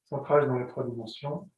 Centrage dans les 3 dimensions.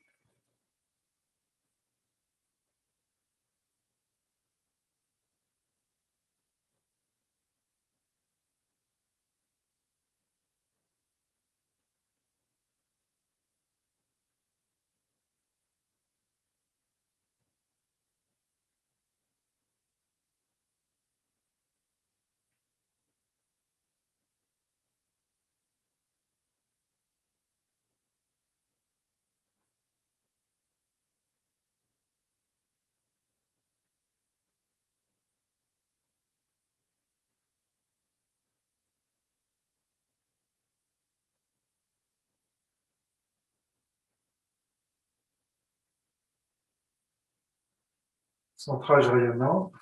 Centrage rayonnant.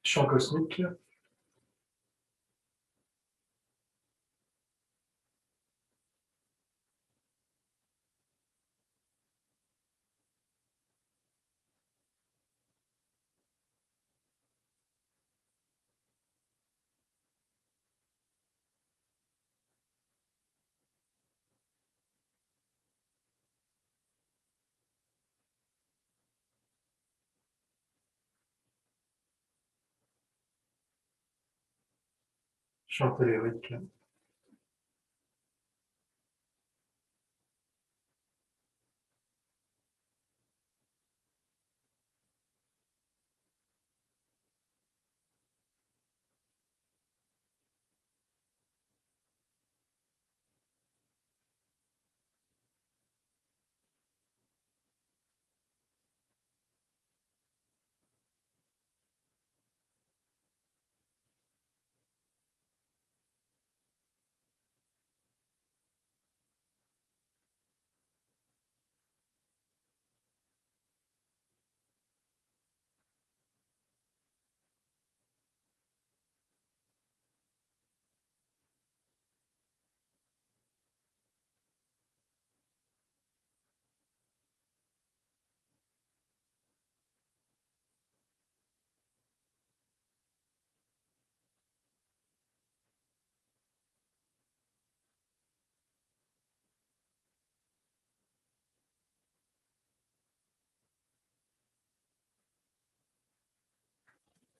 Champ cosmique. Champ tellurique.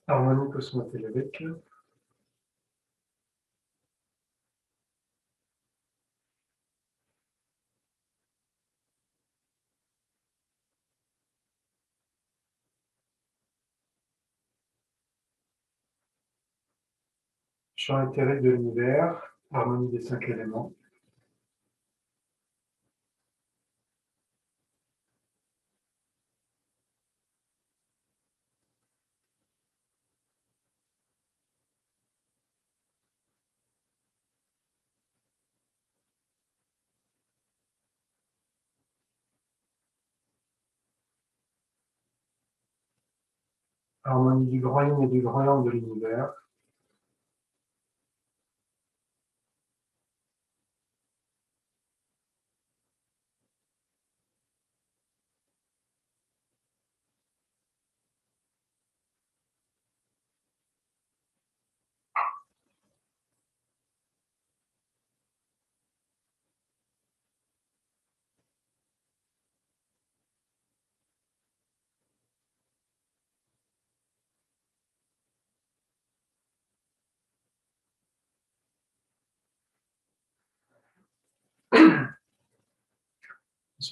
Harmonie cosmotellurique. Champ éthérique de l'univers. Harmonie des 5 éléments. Harmonie du grand yin et du grand yang de l'univers. Ensuite,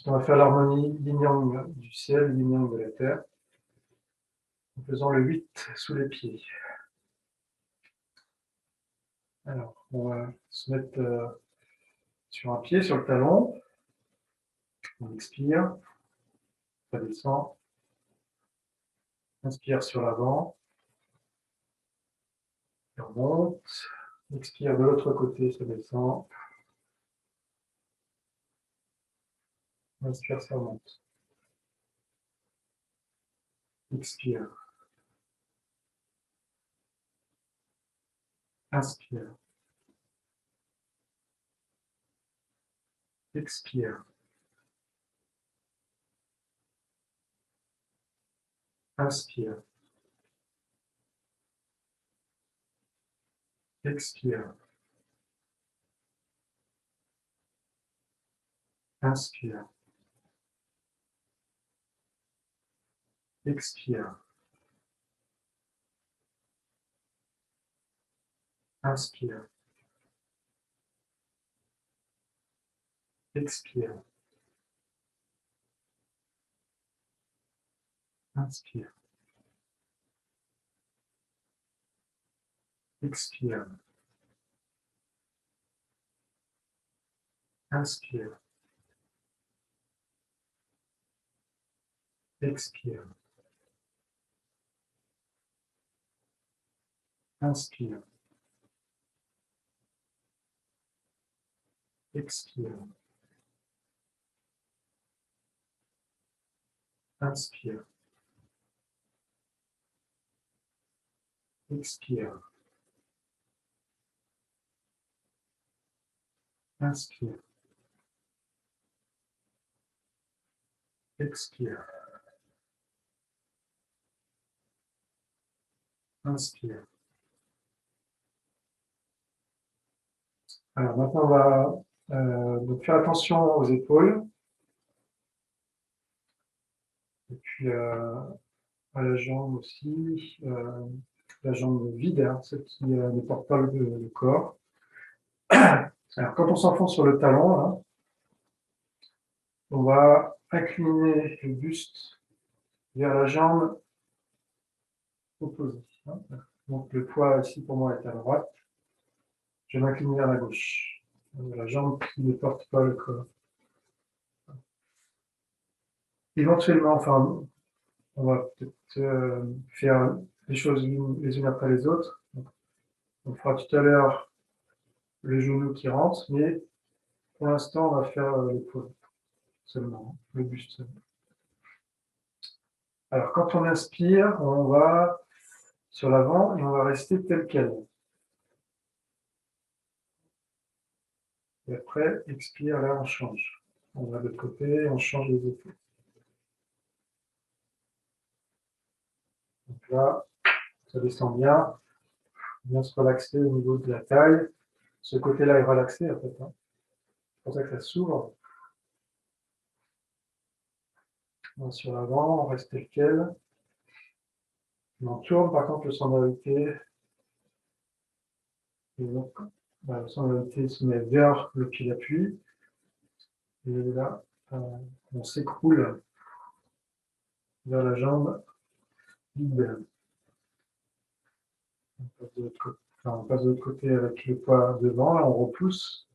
on va faire l'harmonie yin-yang du ciel, yin-yang de la terre, en faisant le 8 sous les pieds. Alors, on va se mettre sur un pied, sur le talon. On expire, ça descend. Inspire sur l'avant, ça remonte. Expire de l'autre côté, ça descend. Inspire, ça remonte. Expire. Inspire. Expire. Inspire. Expire. Inspire. Expire. Inspire. Expire. Inspire. Expire. Inspire. Expire. Inspire. Expire. Inspire. Expire. Inspire. Expire. Inspire. Alors maintenant, on va donc faire attention aux épaules. Et puis à la jambe aussi, la jambe vide, hein, celle qui ne porte pas le corps. Alors quand on s'enfonce sur le talon, là, on va incliner le buste vers la jambe opposée. Hein. Donc le poids ici pour moi est à droite. Je m'incline vers la gauche. La jambe qui ne porte pas le corps. Éventuellement, enfin, on va peut-être faire les choses les unes après les autres. On fera tout à l'heure le genou qui rentre, mais pour l'instant, on va faire l'épaule seulement, le buste seulement. Alors, quand on inspire, on va sur l'avant et on va rester tel quel. Et après, expire, là, on change. On va de l'autre côté, on change les épaules. Donc là, ça descend bien se relaxer au niveau de la taille. Ce côté-là est relaxé, en fait. Hein. C'est pour ça que ça s'ouvre. Sur l'avant, on reste tel quel. On tourne par contre le centre de gravité. Et donc, le centre de gravité se met vers le pied d'appui. Et là, on s'écroule vers la jambe vide. On passe de l'autre côté avec le poids devant, là on repousse.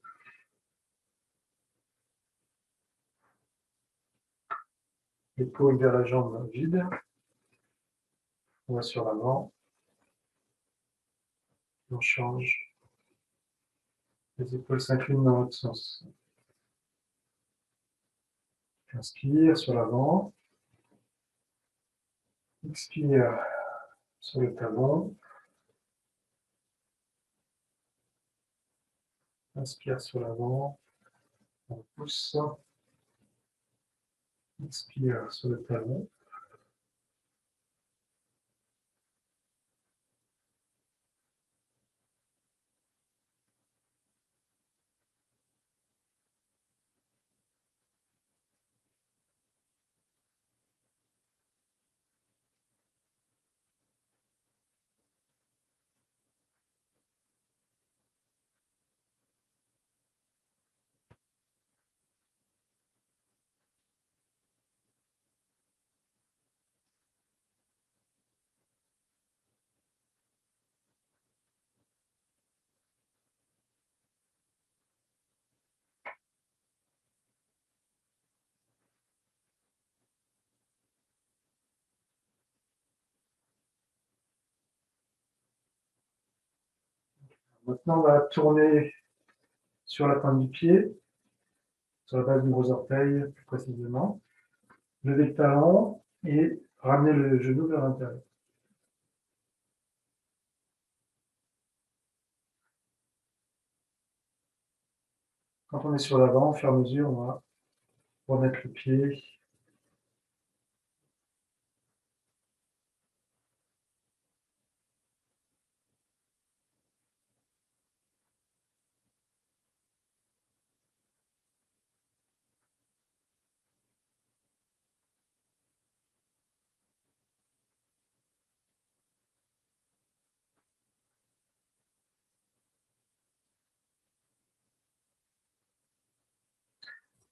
L'épaule vers la jambe vide. On va sur l'avant. On change. Les épaules s'inclinent dans l'autre sens. Inspire sur l'avant. Expire sur le talon. Inspire sur l'avant. On pousse. Expire sur le talon. Maintenant, on va tourner sur la pointe du pied, sur la base du gros orteil plus précisément. Lever le talon et ramener le genou vers l'intérieur. Quand on est sur l'avant, au fur et à mesure, on va remettre le pied.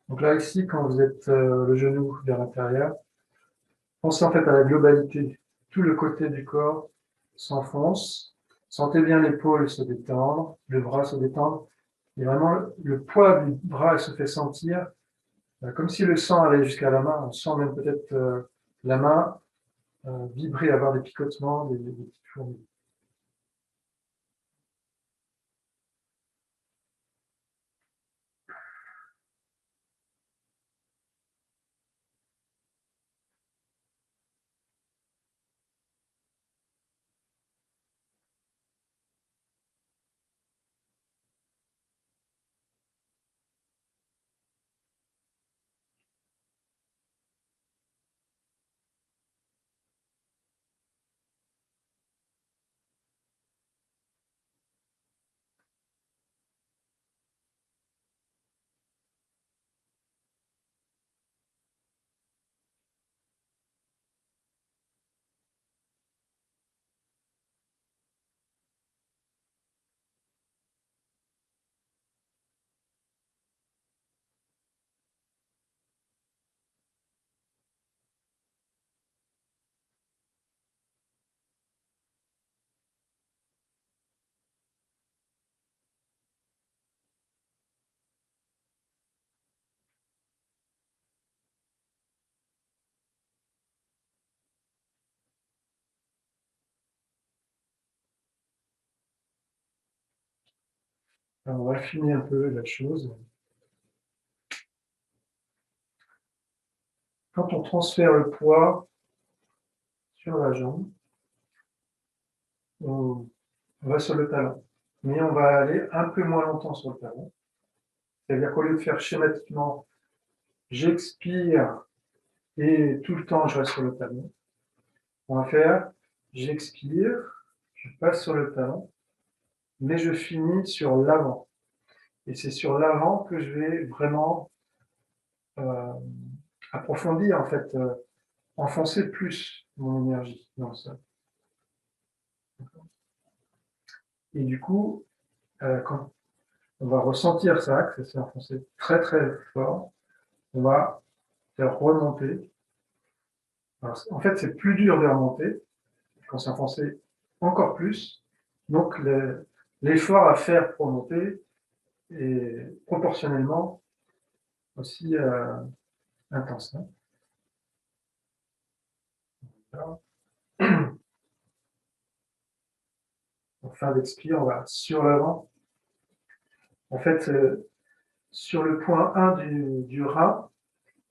Donc là, ici, quand vous êtes le genou vers l'intérieur, pensez en fait à la globalité. Tout le côté du corps s'enfonce. Sentez bien l'épaule se détendre, le bras se détendre. Et vraiment, le poids du bras se fait sentir, comme si le sang allait jusqu'à la main. On sent même peut-être la main vibrer, avoir des picotements, des petites fourmis. Alors, on va affiner un peu la chose. Quand on transfère le poids sur la jambe, on va sur le talon. Mais on va aller un peu moins longtemps sur le talon. C'est-à-dire qu'au lieu de faire schématiquement, j'expire et tout le temps je reste sur le talon, on va faire j'expire, je passe sur le talon, mais je finis sur l'avant. Et c'est sur l'avant que je vais vraiment euh, approfondir, en fait, enfoncer plus mon énergie dans ça. Et du coup, quand on va ressentir ça, que ça s'est enfoncé très très fort, on va faire remonter. Alors, en fait, c'est plus dur de remonter quand c'est enfoncé encore plus. Donc, l'effort à faire pour monter est proportionnellement aussi intense. Hein. En fin d'expire, on va sur l'avant. En fait, sur le point 1 du rein,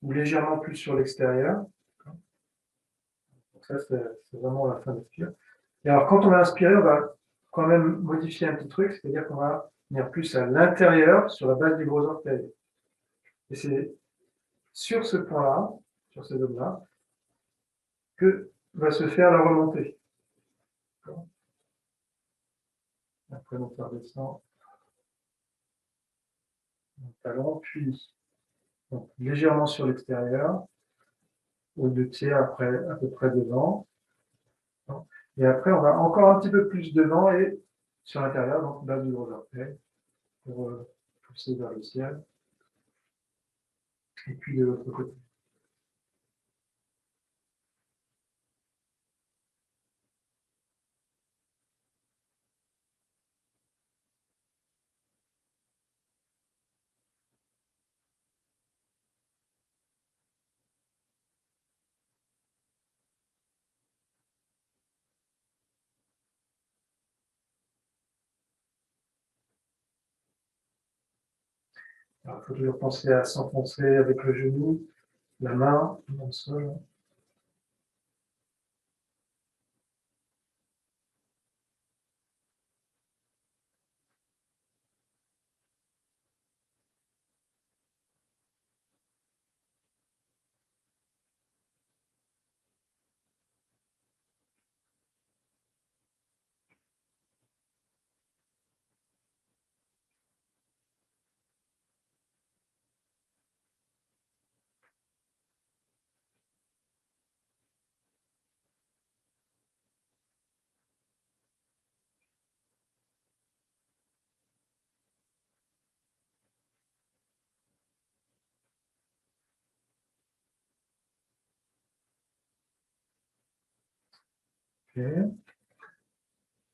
ou légèrement plus sur l'extérieur. Donc ça, c'est vraiment la fin d'expire. Et alors, quand on va inspirer, on va quand même modifier un petit truc, c'est-à-dire qu'on va venir plus à l'intérieur, sur la base du gros orteil. Et c'est sur ce point-là, sur ces zones-là, que va se faire la remontée. Après, on va redescendre le talon, puis donc, légèrement sur l'extérieur, aux 2 tiers après, à peu près devant. Et après, on va encore un petit peu plus devant et sur l'intérieur, donc base du gros orteil, pour pousser vers le ciel. Et puis de l'autre côté. Il faut toujours penser à s'enfoncer avec le genou, la main dans le sol. Okay.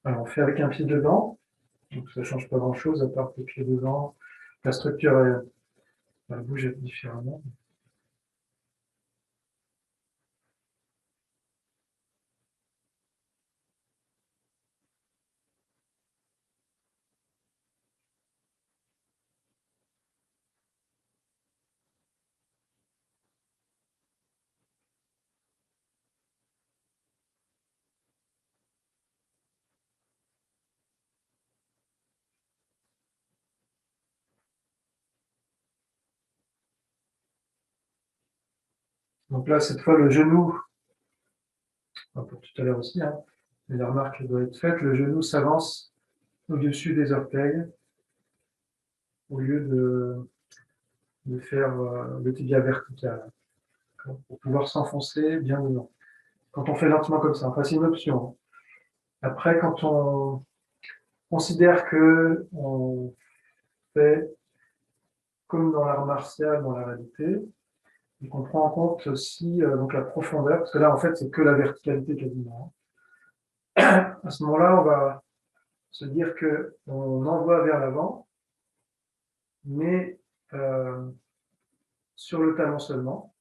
Alors, on fait avec un pied devant, donc ça ne change pas grand-chose à part que le pied devant, la structure elle bouge différemment. Donc là, cette fois, le genou, pour tout à l'heure aussi, hein, mais la remarque doit être faite, le genou s'avance au-dessus des orteils au lieu de faire le tibia vertical, pour pouvoir s'enfoncer bien dedans. Quand on fait lentement comme ça, enfin, c'est une option. Après, quand on considère que on fait comme dans l'art martial, dans la réalité, et qu'on prend en compte aussi donc la profondeur, parce que là, en fait, c'est que la verticalité quasiment. À ce moment-là, on va se dire qu'on envoie vers l'avant, mais euh, sur le talon seulement.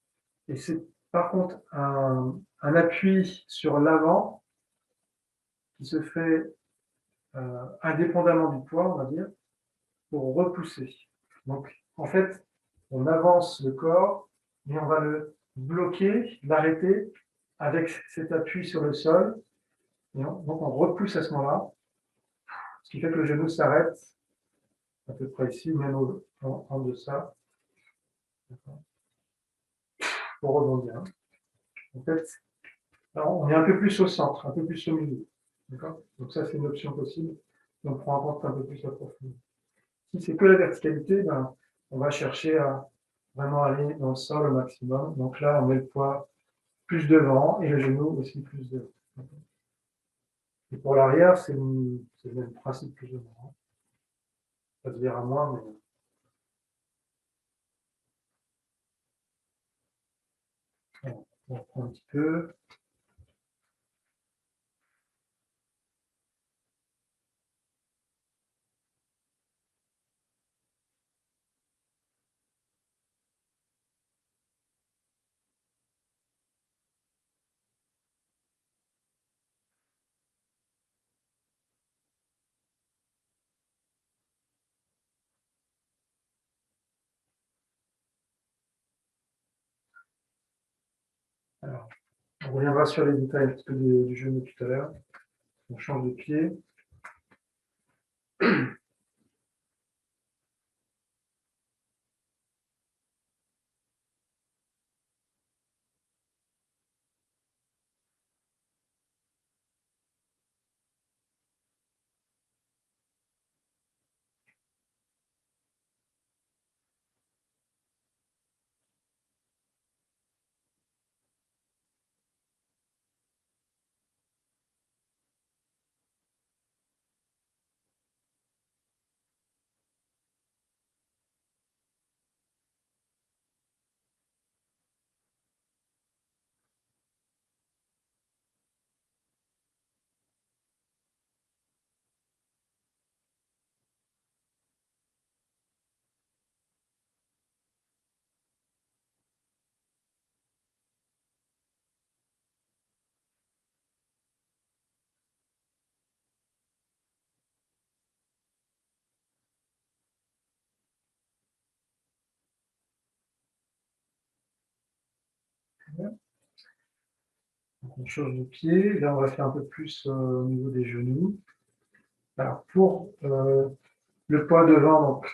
Et c'est par contre un appui sur l'avant qui se fait indépendamment du poids, on va dire, pour repousser. Donc, en fait, on avance le corps, mais on va le bloquer, l'arrêter avec cet appui sur le sol. Donc, on repousse à ce moment-là, ce qui fait que le genou s'arrête à peu près ici, même en deçà, pour rebondir. En fait, alors, on est un peu plus au centre, un peu plus au milieu. Donc ça, c'est une option possible. On prend en compte un peu plus la profondeur. Si c'est que la verticalité, ben, on va chercher à vraiment aller dans le sol au maximum. Donc là, on met le poids plus devant et le genou aussi plus devant. Et pour l'arrière, c'est le même principe plus ou moins. Ça se verra moins, mais on reprend un petit peu. Alors, on reviendra sur les détails un petit peu du genou tout à l'heure. On change de pied. Donc, on change de pied. Là, on va faire un peu plus au niveau des genoux. Alors, pour le poids devant, donc,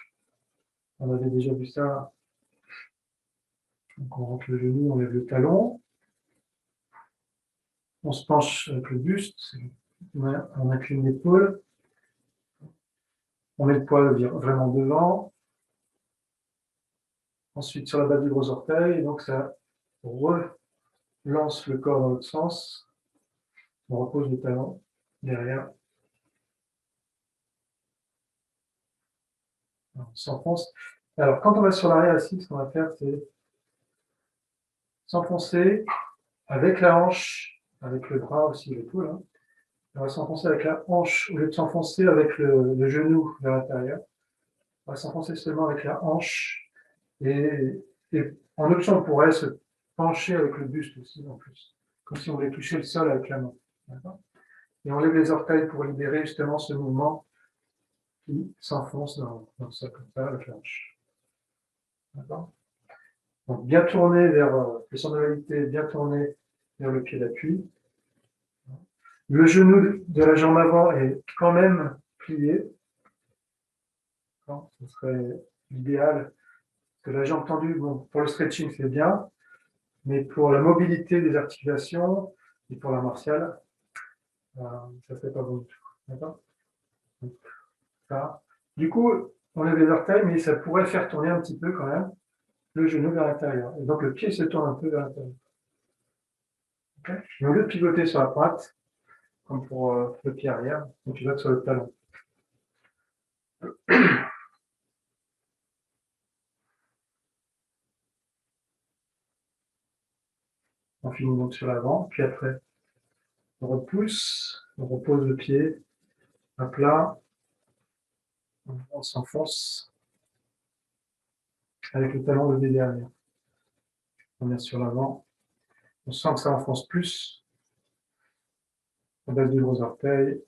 on avait déjà vu ça. Donc, on rentre le genou, on lève le talon. On se penche avec le buste. On incline l'épaule. On met le poids vraiment devant. Ensuite, sur la base du gros orteil. Donc, ça relance le corps dans l'autre sens. On repose le talon derrière. On s'enfonce. Alors, quand on va sur l'arrière ici, ce qu'on va faire, c'est s'enfoncer avec la hanche, avec le bras aussi, l'épaule. Hein. On va s'enfoncer avec la hanche, au lieu de s'enfoncer avec le genou vers l'intérieur. On va s'enfoncer seulement avec la hanche. Et en option, on pourrait se pencher avec le buste aussi, en plus. Comme si on voulait toucher le sol avec la main. Et on lève les orteils pour libérer justement ce mouvement qui s'enfonce dans ça, comme ça, avec la hanche. D'accord. Donc, bien tourné vers les sonorités, bien tourné vers le pied d'appui. Le genou de la jambe avant est quand même plié. Ce serait l'idéal. Parce que la jambe tendue, bon, pour le stretching, c'est bien. Mais pour la mobilité des articulations et pour la martiale, ça ne serait pas bon du tout. D'accord. Ça. Du coup, on lève les orteils, mais ça pourrait faire tourner un petit peu quand même le genou vers l'intérieur. Et donc le pied se tourne un peu vers l'intérieur. Okay. Mais au lieu de pivoter sur la pointe, comme pour le pied arrière, on pivote sur le talon. On finit donc sur l'avant, puis après, on repousse, on repose le pied à plat, on s'enfonce avec le talon levé derrière. On vient sur l'avant, on sent que ça enfonce plus, on baisse du gros orteil,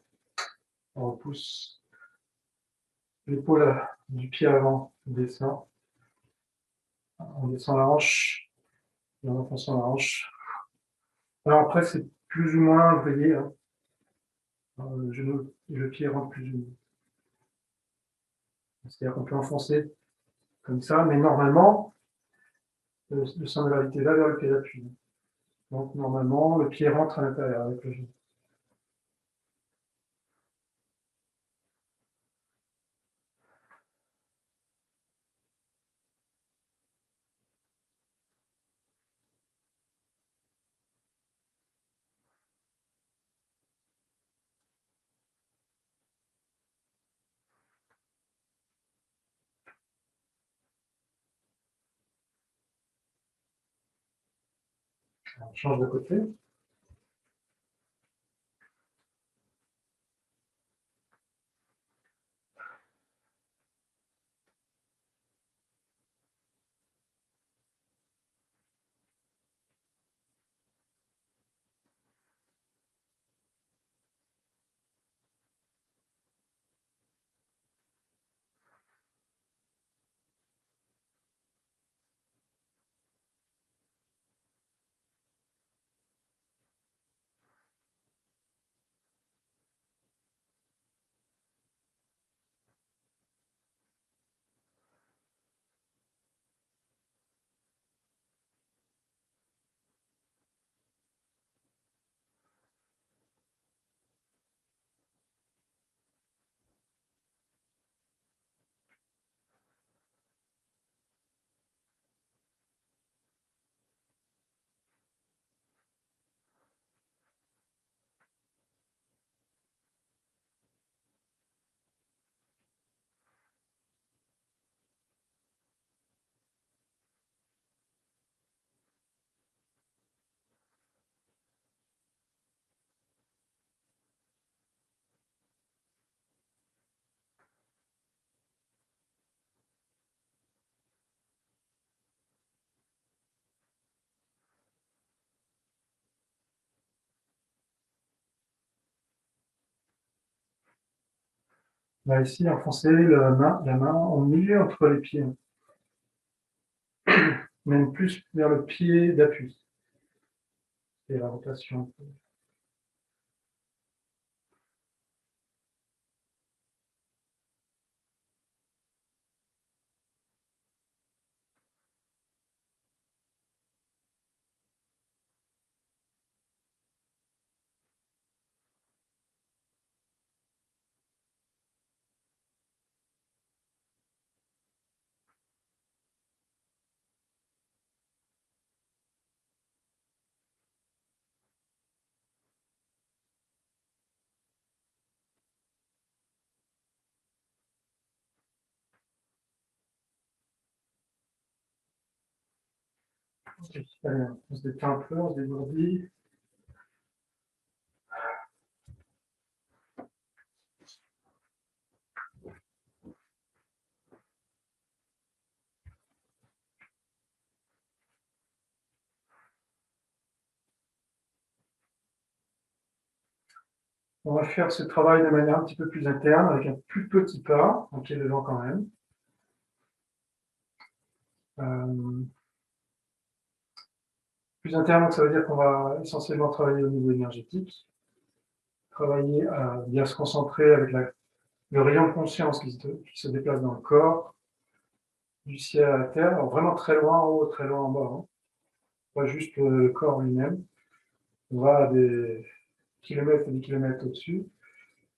on repousse, l'épaule du pied avant descend, on descend la hanche, et en enfonçant la hanche. Alors après, c'est plus ou moins, vous voyez, hein, le genou et le pied rentrent plus ou moins. C'est-à-dire qu'on peut enfoncer comme ça, mais normalement, le centre de gravité va vers le pied d'appui. Donc normalement, le pied rentre à l'intérieur avec le genou. Alors, on change de côté. Là, ici, enfoncer la main au milieu entre les pieds, même plus vers le pied d'appui. et la rotation. Okay. Allez, on se détend un peu, on se dégourdit. On va faire ce travail de manière un petit peu plus interne, avec un plus petit pas, un pied devant quand même. Plus interne, ça veut dire qu'on va essentiellement travailler au niveau énergétique, travailler à bien se concentrer avec le rayon de conscience qui se déplace dans le corps, du ciel à la terre, alors vraiment très loin en haut, très loin en bas, hein. Pas juste le corps lui-même. On va à des kilomètres et des kilomètres au-dessus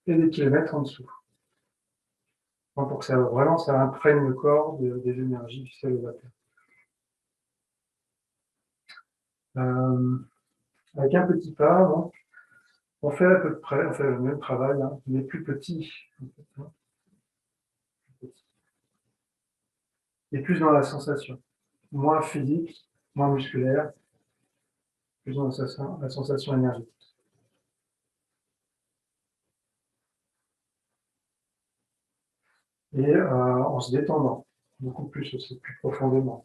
et des kilomètres en dessous. Donc pour que ça, vraiment ça imprègne le corps des énergies du ciel et de la terre. Avec un petit pas, donc, on fait à peu près, on fait le même travail, hein, mais plus petit, en fait, hein, plus petit. Et plus dans la sensation, moins physique, moins musculaire, plus dans la sensation énergétique. Et en se détendant, beaucoup plus aussi, plus profondément.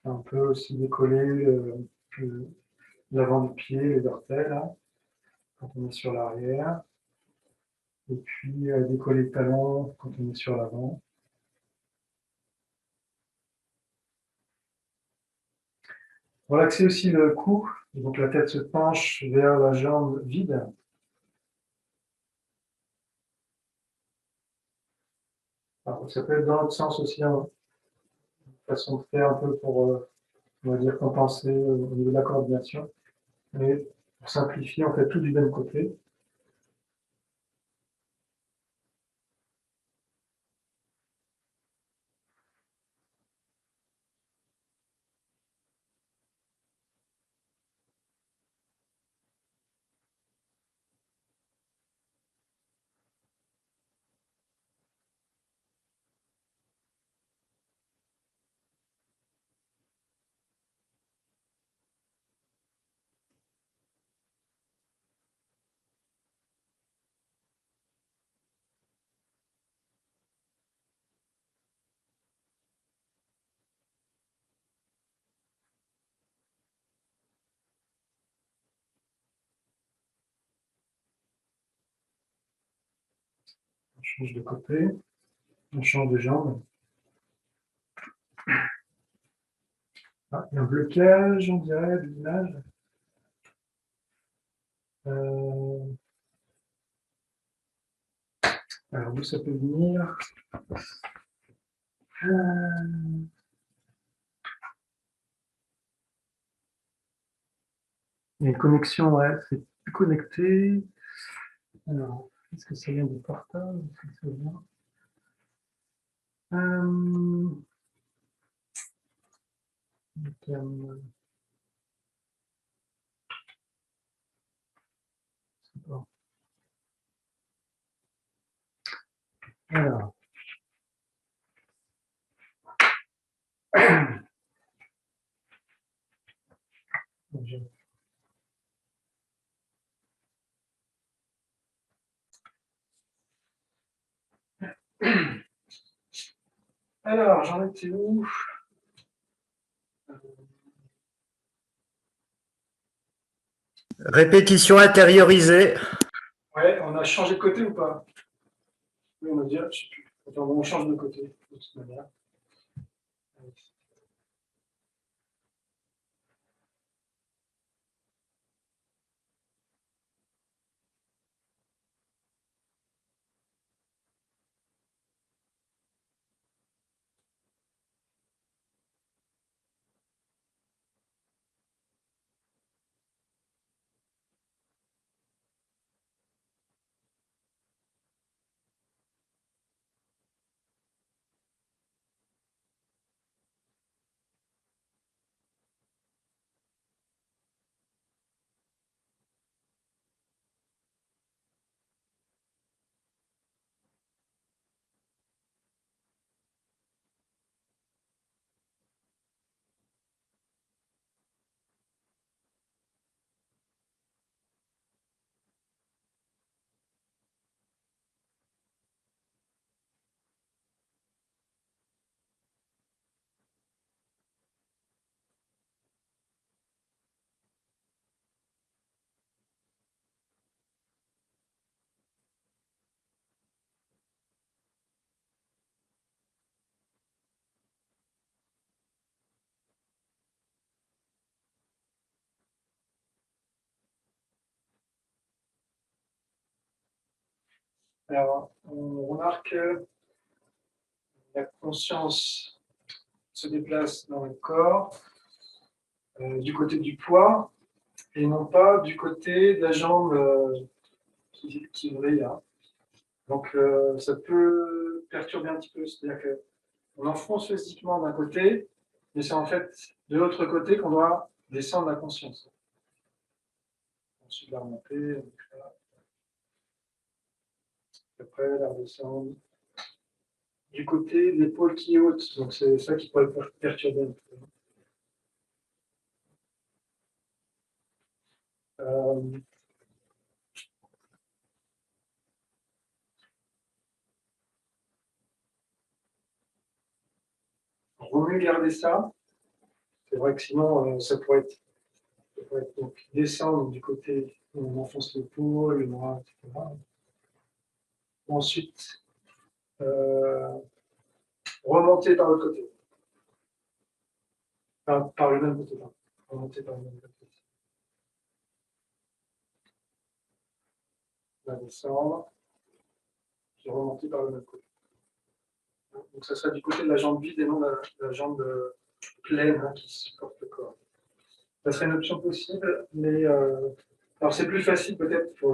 On peut aussi décoller l'avant du pied, les orteils, là, quand on est sur l'arrière. Et puis décoller le talon quand on est sur l'avant. Relaxer aussi le cou, donc la tête se penche vers la jambe vide. Alors, ça peut être dans l'autre sens aussi, hein, une façon de faire un peu pour, on va dire, compenser au niveau de la coordination. Mais pour simplifier, on fait tout du même côté. On change de côté, on change de jambe. Ah, il y a un blocage, on dirait, de l'image. Alors, d'où ça peut venir? Il y a une connexion, ouais, c'est plus connecté. Alors, est-ce que ça vient du portable? Est-ce que ça vient alors, Alors, j'en étais où? Répétition intériorisée. Ouais, on a changé de côté ou pas? Oui, on a dit, je sais plus. Enfin, bon, on change de côté, de toute manière. Alors, on remarque que la conscience se déplace dans le corps, du côté du poids, et non pas du côté de la jambe qui vrille là. Donc, ça peut perturber un petit peu. C'est-à-dire qu'on enfonce physiquement d'un côté, mais c'est en fait de l'autre côté qu'on doit descendre la conscience. Ensuite, la remonter, après la redescendre du côté de l'épaule qui est haute. Donc, c'est ça qui pourrait perturber un peu. Euh, vaut mieux garder ça. C'est vrai que sinon, ça pourrait être donc, descendre du côté où on enfonce l'épaule, le bras, etc. Ensuite, remonter par l'autre côté. Par le même côté. Pardon. Remonter par le même côté. On va descendre, puis remonter par le même côté. Donc, ça serait du côté de la jambe vide et non la jambe pleine hein, qui supporte le corps. Ça serait une option possible, mais alors c'est plus facile peut-être pour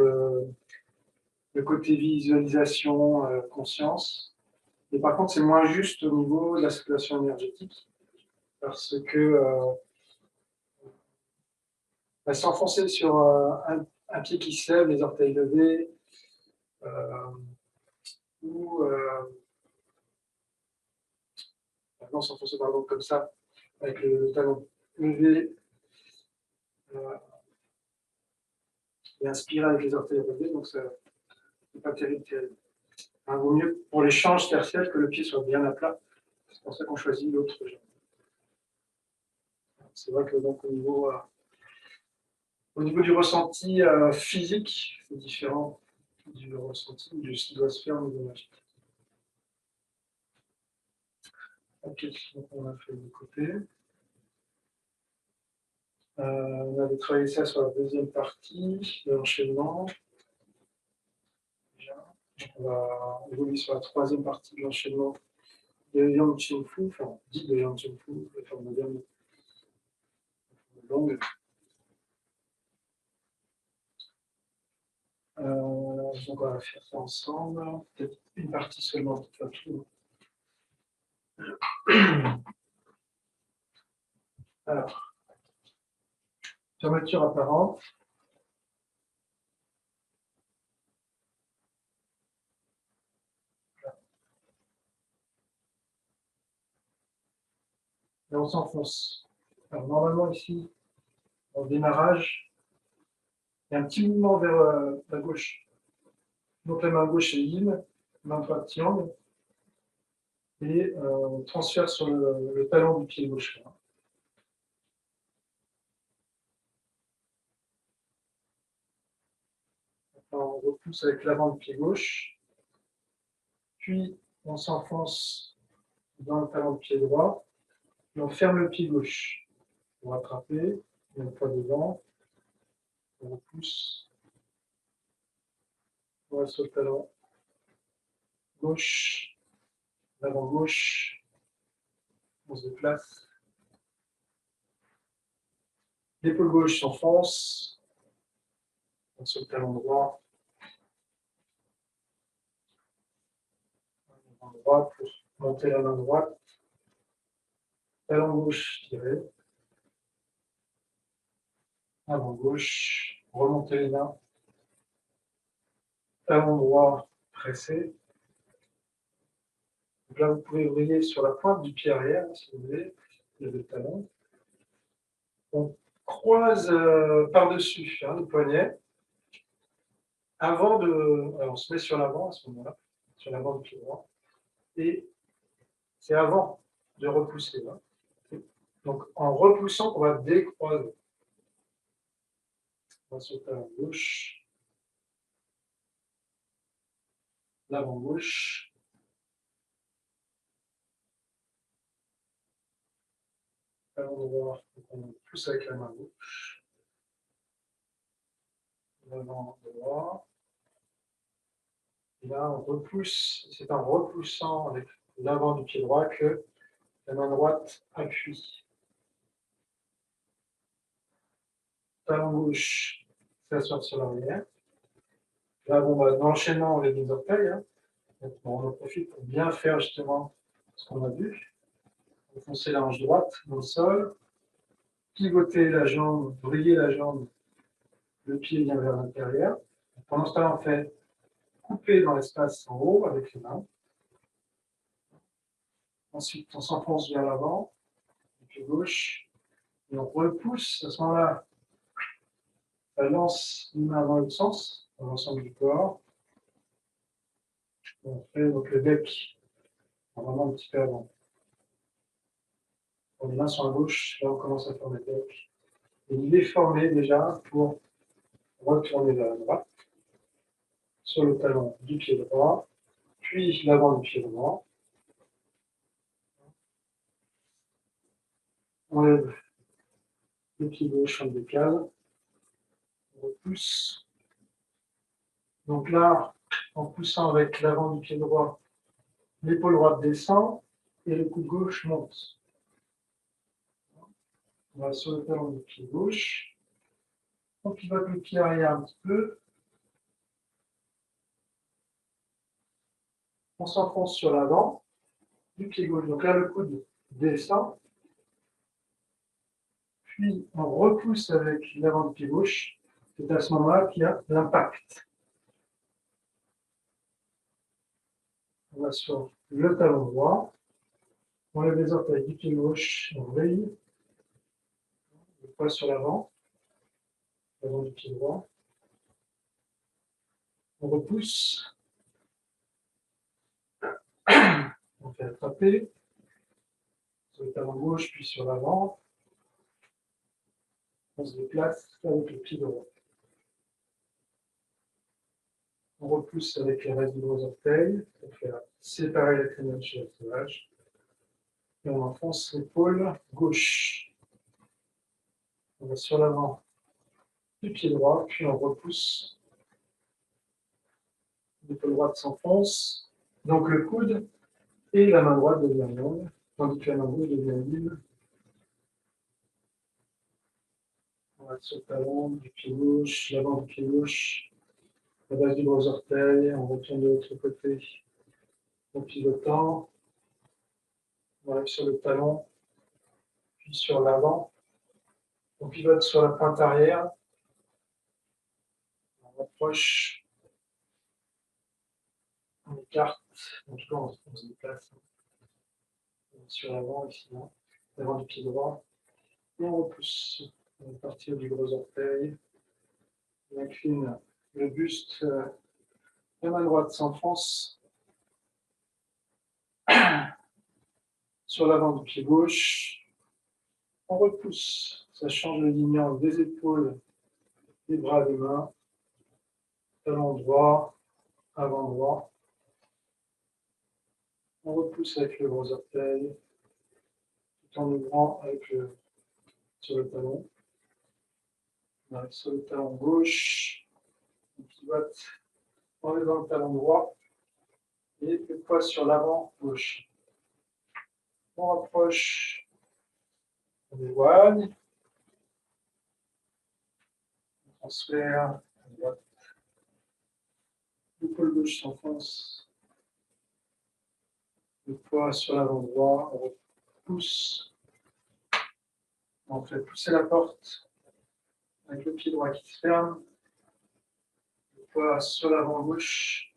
le côté visualisation, conscience. Et par contre, c'est moins juste au niveau de la circulation énergétique, parce que s'enfoncer sur un pied qui se lève, les orteils levés, ou maintenant s'enfoncer par exemple comme ça, avec le talon levé, euh, et inspirer avec les orteils relevés, donc ça n'est pas terrible, terrible. Il vaut mieux pour l'échange tertiaire que le pied soit bien à plat. C'est pour ça qu'on choisit l'autre jambe. C'est vrai que donc au niveau du ressenti physique, c'est différent du ressenti de ce qui doit se faire au niveau magique. Ok, donc on a fait de côté. On avait travaillé ça sur la deuxième partie de l'enchaînement. Donc on va évoluer sur la troisième partie de l'enchaînement de Yang Ching Fu, enfin dit de Yang Ching Fu, de forme moderne longue. Donc on va faire ça ensemble, peut-être une partie seulement, pas tout. Alors, fermeture apparente. Et on s'enfonce. Alors normalement ici, au démarrage, il y a un petit mouvement vers la gauche. Donc la main gauche est yin, main droite yang. et on transfère sur le talon du pied gauche. Là. On repousse avec l'avant du pied gauche, puis on s'enfonce dans le talon du pied droit, et on ferme le pied gauche pour attraper, une fois devant, on repousse, on reste sur le talon gauche, l'avant gauche, on se déplace, l'épaule gauche s'enfonce, on sur le talon droit, droit pour monter la main droite, talon gauche tiré, avant gauche, remonter les mains, talon droit pressé. Donc là, vous pouvez vriller sur la pointe du pied arrière, si vous voulez, les deux talons. On croise par-dessus le poignet, avant de... Alors, on se met sur l'avant à ce moment-là, sur l'avant du pied droit, et c'est avant de repousser. Là. Donc, en repoussant, on va décroiser. On va sauter à la gauche, l'avant gauche, l'avant droit, on pousse avec la main gauche, l'avant droit, et là, on repousse, c'est en repoussant avec l'avant du pied droit que la main droite appuie. Talon gauche s'assoit sur l'arrière. Là, bon, bah, dans l'enchaînement, on les deux orteils. Hein. Donc, on en profite pour bien faire justement ce qu'on a vu. Enfoncer la hanche droite dans le sol, pivoter la jambe, briller la jambe, le pied vient vers l'intérieur. Pendant ce temps, on fait couper dans l'espace en haut avec les mains. Ensuite, on s'enfonce vers l'avant, le pied gauche, et on repousse. À ce moment-là, ça lance une main dans l'autre sens, dans l'ensemble du corps. On fait donc le bec, normalement un petit peu avant. On les mains sur la gauche, là on commence à faire le bec. Et déformer déjà pour retourner vers la droite, sur le talon du pied droit, puis l'avant du pied droit. On lève le pied gauche, on le décale, on repousse. Donc là, en poussant avec l'avant du pied droit, l'épaule droite descend et le coude gauche monte. On va sur le talon du pied gauche. On pivote le pied arrière un petit peu. On s'enfonce sur l'avant du pied gauche. Donc là, le coude descend. Puis on repousse avec l'avant du pied gauche. C'est à ce moment-là qu'il y a l'impact. On va sur le talon droit. On lève les orteils du pied gauche. On vrille. Le poids sur l'avant. L'avant du pied droit. On repousse. On fait attraper. Sur le talon gauche, puis sur l'avant. On se déplace avec le pied droit. On repousse avec les restes du gros orteil pour faire séparer la crinière chez le sauvage. Et on enfonce l'épaule gauche. On va sur l'avant du pied droit, puis on repousse. L'épaule droite s'enfonce. Donc le coude et la main droite devient longue, tandis que la main gauche devient libre. On va sur le talon du pied gauche, l'avant du pied gauche, la base du gros orteil, on retourne de l'autre côté en pivotant. On arrive sur le talon, puis sur l'avant. On pivote sur la pointe arrière. On rapproche. On écarte. En tout cas, on se déplace. Sur l'avant, ici, là. L'avant du pied droit. Et on repousse. On va partir du gros orteil. On incline le buste. La main droite s'enfonce. sur l'avant du pied gauche. On repousse, ça change le lignant des épaules, des bras, des mains. Talon droit, avant droit. On repousse avec le gros orteil, tout en ouvrant sur le talon. On arrive sur le talon gauche, on pivote en levant le talon droit et le poids sur l'avant gauche. On rapproche, on éloigne, on transfère à droite. L'épaule gauche s'enfonce, le poids sur l'avant droit, on repousse, on fait pousser la porte avec le pied droit qui se ferme, le poids sur l'avant gauche,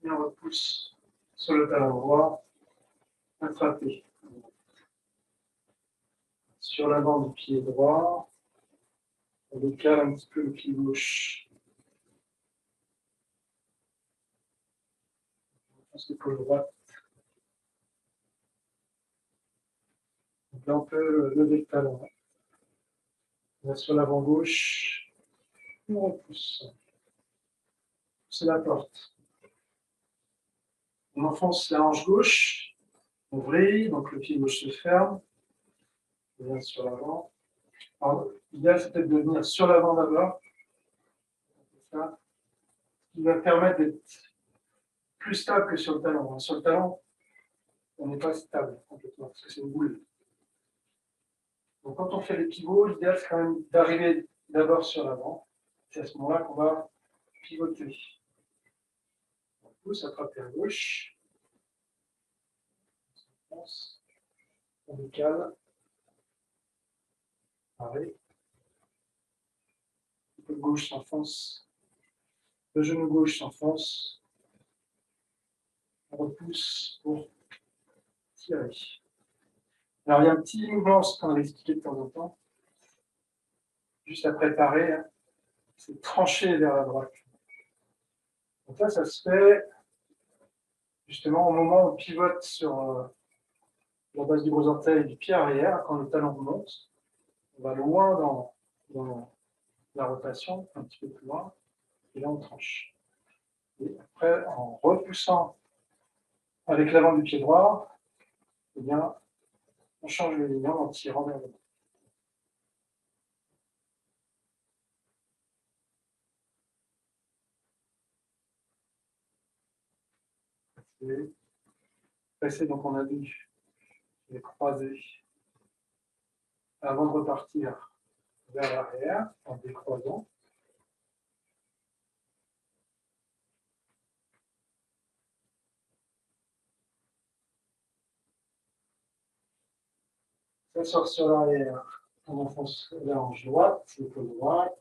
et on repousse sur le talon droit, attrapé. Sur l'avant du pied droit, on décale un petit peu le pied gauche. On passe l'épaule droite. Donc là, on peut lever le talon. On va sur l'avant gauche, on repousse. C'est la porte. On enfonce la hanche gauche, on vrille, donc le pied gauche se ferme. On vient sur l'avant. L'idéal, c'est peut-être de venir sur l'avant d'abord. Ça, qui va permettre d'être plus stable que sur le talon. Sur le talon, on n'est pas stable complètement, parce que c'est une boule. Donc quand on fait les pivots, l'idéal, c'est quand même d'arriver d'abord sur l'avant. C'est à ce moment-là qu'on va pivoter. On pousse, attraper à gauche. On décale. Pareil. Le gauche s'enfonce. Le genou gauche s'enfonce. On repousse pour tirer. Alors, il y a un petit mouvement, ce qu'on avait expliqué de temps en temps. Juste après parer, hein, c'est trancher vers la droite. Donc là, ça se fait justement au moment où on pivote sur la base du gros orteil du pied arrière, quand le talon remonte. On va loin dans la rotation, un petit peu plus loin, et là on tranche. Et après, en repoussant avec l'avant du pied droit, eh bien, on change le lignant en tirant vers le bas. Passer, donc on a vu les croisés avant de repartir vers l'arrière en décroisant. Ça sort sur l'arrière, on enfonce la hanche droite, l'épaule droite.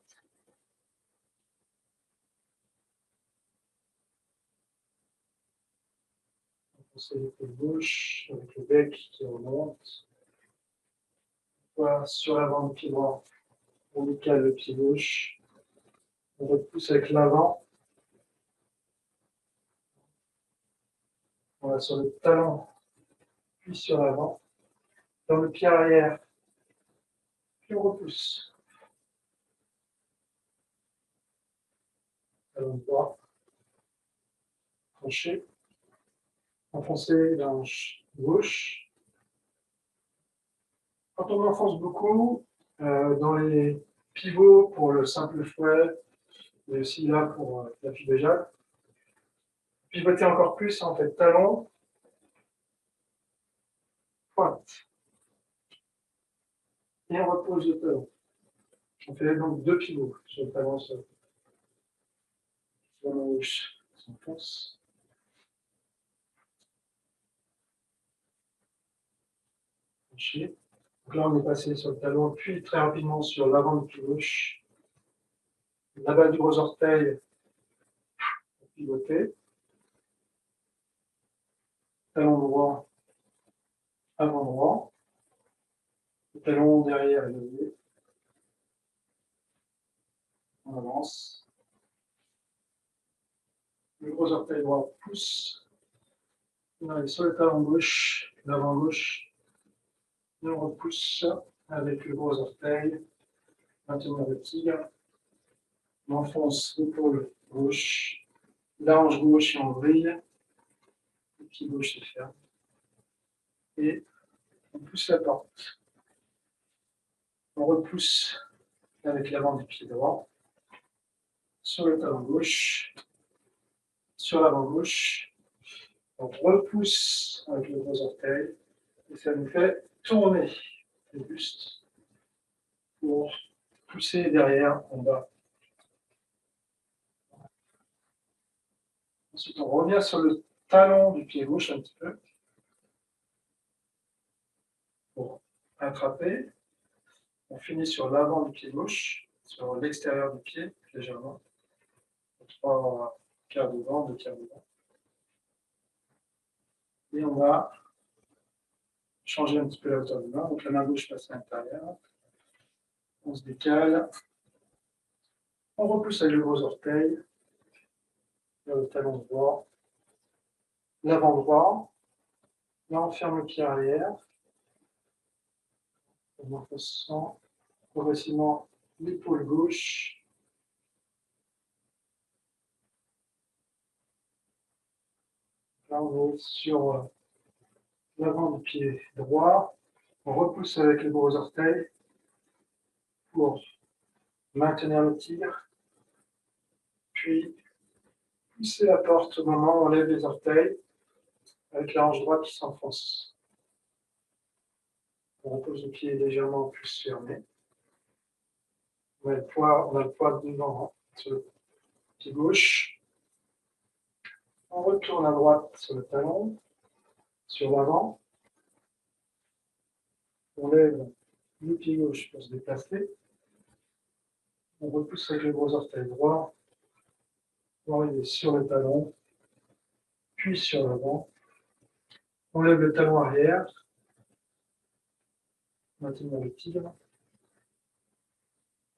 On enfonce l'épaule gauche avec le bec qui remonte. Voilà, sur l'avant du pied droit, on décale le pied gauche. On repousse avec l'avant. On va sur le talon, puis sur l'avant. Dans le pied arrière, puis on repousse. Talon droit, tranché. Enfoncer la hanche gauche. Quand on enfonce beaucoup, dans les pivots pour le simple fouet, mais aussi là pour la fille de Jacques, pivoter encore plus, en fait, talon, pointe. Et on repose le talon. On fait donc deux pivots sur le talon sur la gauche. On s'enfonce. Tranché. Donc là, on est passé sur le talon, puis très rapidement sur l'avant du pied gauche. La balle du gros orteil pour pivoter. Talon droit, avant droit. Le talon derrière est levé. On avance. Le gros orteil droit pousse. On arrive sur le talon gauche, l'avant gauche, et on repousse avec le gros orteil, maintenir le tigre, on enfonce l'épaule gauche, la hanche gauche et on vrille, le pied gauche se ferme, et on pousse la porte. On repousse avec l'avant du pied droit, sur le talon gauche, sur l'avant gauche, on repousse avec le gros orteil, et ça nous fait tourner le buste pour pousser derrière en bas. Ensuite, on revient sur le talon du pied gauche un petit peu pour attraper. On finit sur l'avant du pied gauche, sur l'extérieur du pied, légèrement. 3 quarts de vent, 2 quarts de vent. Et on va changer un petit peu la hauteur de main. Donc la main gauche passe à l'intérieur. On se décale. On repousse avec le gros orteil vers le talon droit, l'avant droit. Là, on ferme le pied arrière. En enfonçant progressivement l'épaule gauche. Là, on est sur l'avant du pied droit. On repousse avec les gros orteils pour maintenir le tigre. Puis, pousser la porte au moment où on lève les orteils avec la hanche droite qui s'enfonce. On repose le pied légèrement plus fermé. On a le poids devant sur le pied gauche. On retourne à droite sur le talon, sur l'avant. On lève le pied gauche pour se déplacer. On repousse avec le gros orteil droit. On arrive sur le talon, puis sur l'avant. On lève le talon arrière. Maintenant le tigre.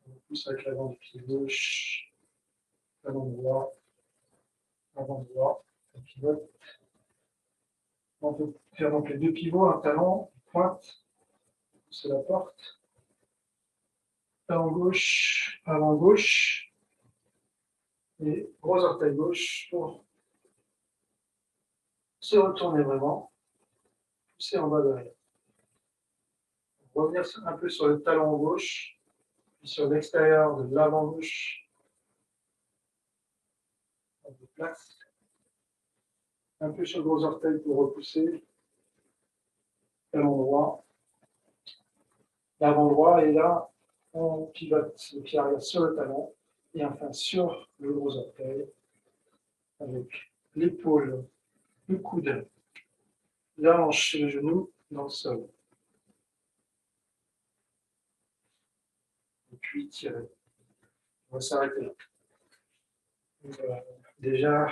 On repousse avec l'avant du pied gauche, talon droit, avant droit, un pivot. On peut faire donc les deux pivots, un talon, une pointe, pousser la porte. Talon gauche, avant gauche, et gros orteil gauche pour se retourner vraiment, pousser en bas derrière. Revenir un peu sur le talon gauche, puis sur l'extérieur de l'avant gauche. On déplace. Un peu sur le gros orteil pour repousser. Talon droit. L'avant droit, et là, on pivote le pied arrière sur le talon, et enfin sur le gros orteil, avec l'épaule, le coude, la hanche et le genou dans le sol. Et puis tirer. On va s'arrêter là. Déjà,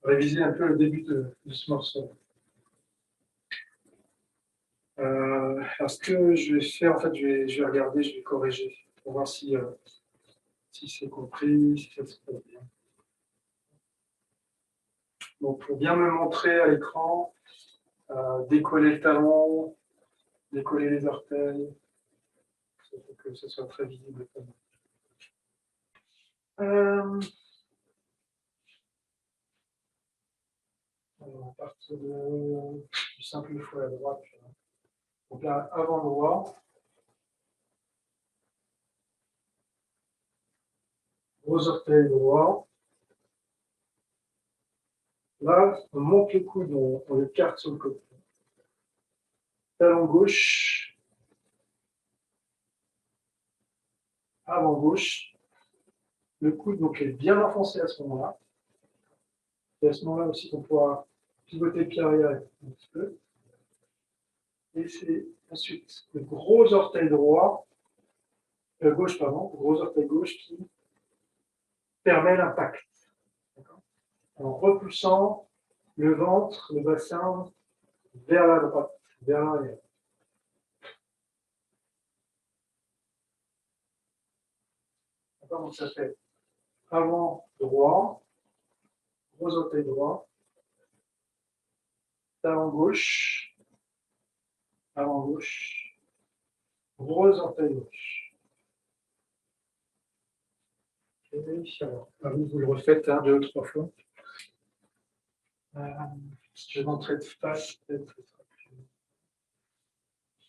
réviser un peu le début de ce morceau. Alors, ce que je vais faire, en fait, je vais regarder, je vais corriger pour voir si c'est compris, si ça se passe bien. Donc, pour bien me montrer à l'écran, décoller le talon, décoller les orteils, pour que ce soit très visible. Alors, à partir du simple fouet à droite, donc là, avant droit, gros orteil droit. Là, on monte le coude, on l'écarte sur le côté. Talon gauche, avant gauche. Le coude donc, est bien enfoncé à ce moment-là. Et à ce moment-là aussi, on pourra pivoter le pied arrière un petit peu. Et c'est ensuite le gros orteil droit, gauche, pardon, le gros orteil gauche qui permet l'impact. En repoussant le ventre, le bassin vers la droite, vers l'arrière. Donc ça fait avant droit, gros orteil droit, talon gauche, avant gauche, gros orteil gauche. Et alors, vous le refaites 1, 2, 3 fois. Je vais montrer de face, peut-être.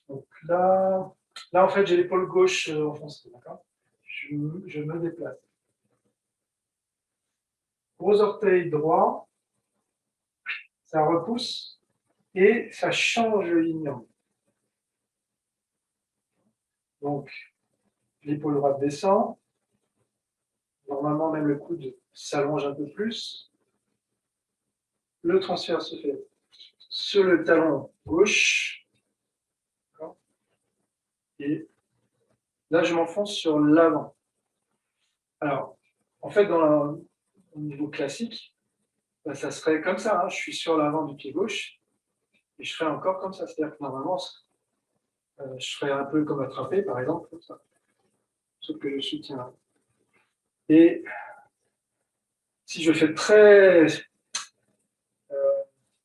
Donc là, en fait, j'ai l'épaule gauche enfoncée, d'accord? Je me déplace. Gros orteil droit, ça repousse et ça change le yin yang. Donc, l'épaule droite descend. Normalement, même le coude s'allonge un peu plus. Le transfert se fait sur le talon gauche. Et là, je m'enfonce sur l'avant. Alors, en fait, au niveau classique, ben, ça serait comme ça. Hein. Je suis sur l'avant du pied gauche et je ferais encore comme ça. C'est-à-dire que normalement, je ferais un peu comme attrapé, par exemple, comme ça. Sauf que je soutiens. Et si je fais très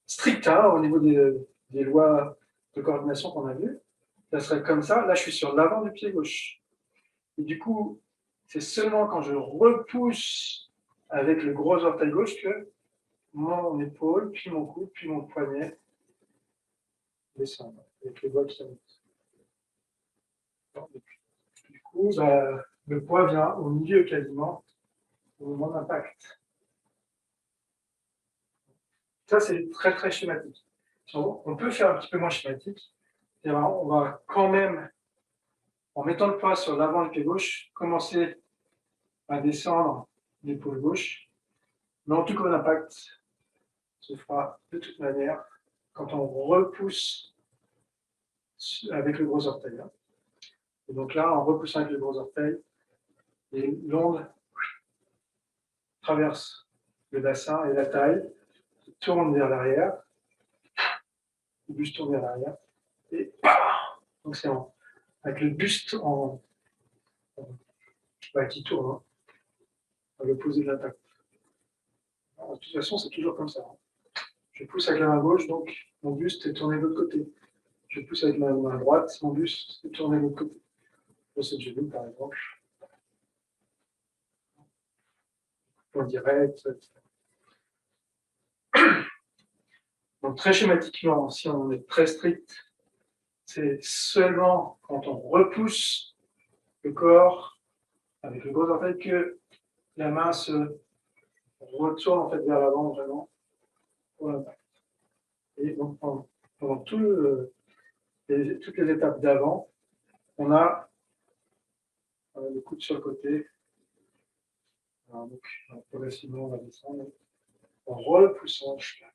strict hein, au niveau des lois de coordination qu'on a vues, ça serait comme ça. Là, je suis sur l'avant du pied gauche. Et du coup, c'est seulement quand je repousse avec le gros orteil gauche que mon épaule, puis mon coude, puis mon poignet descendent avec les doigts qui montent. Du coup, bah, le poids vient au milieu quasiment au moment d'impact. Ça, c'est très très schématique. On peut faire un petit peu moins schématique. On va quand même, en mettant le poids sur l'avant du pied gauche, commencer à descendre l'épaule gauche. Mais en tout cas, l'impact se fera de toute manière quand on repousse avec le gros orteil. Et donc là, en repoussant avec le gros orteil, l'onde traverse le bassin et la taille, tourne vers l'arrière, le buste tourne vers l'arrière, et donc c'est avec le buste qui tourne, hein, à l'opposé de l'attaque. De toute façon, c'est toujours comme ça. Hein. Je pousse avec la main gauche, donc mon buste est tourné de l'autre côté. Je pousse avec ma main droite, mon buste est tourné de l'autre côté. Là, c'est genou, par exemple. Point direct, etc. Donc, très schématiquement, si on est très strict, c'est seulement quand on repousse le corps avec le gros orteil que la main se retourne en fait vers l'avant vraiment pour l'impact. Et donc, pendant toutes les étapes d'avant, on a le coude sur le côté. Alors, donc, progressivement, on va descendre en repoussant chaque.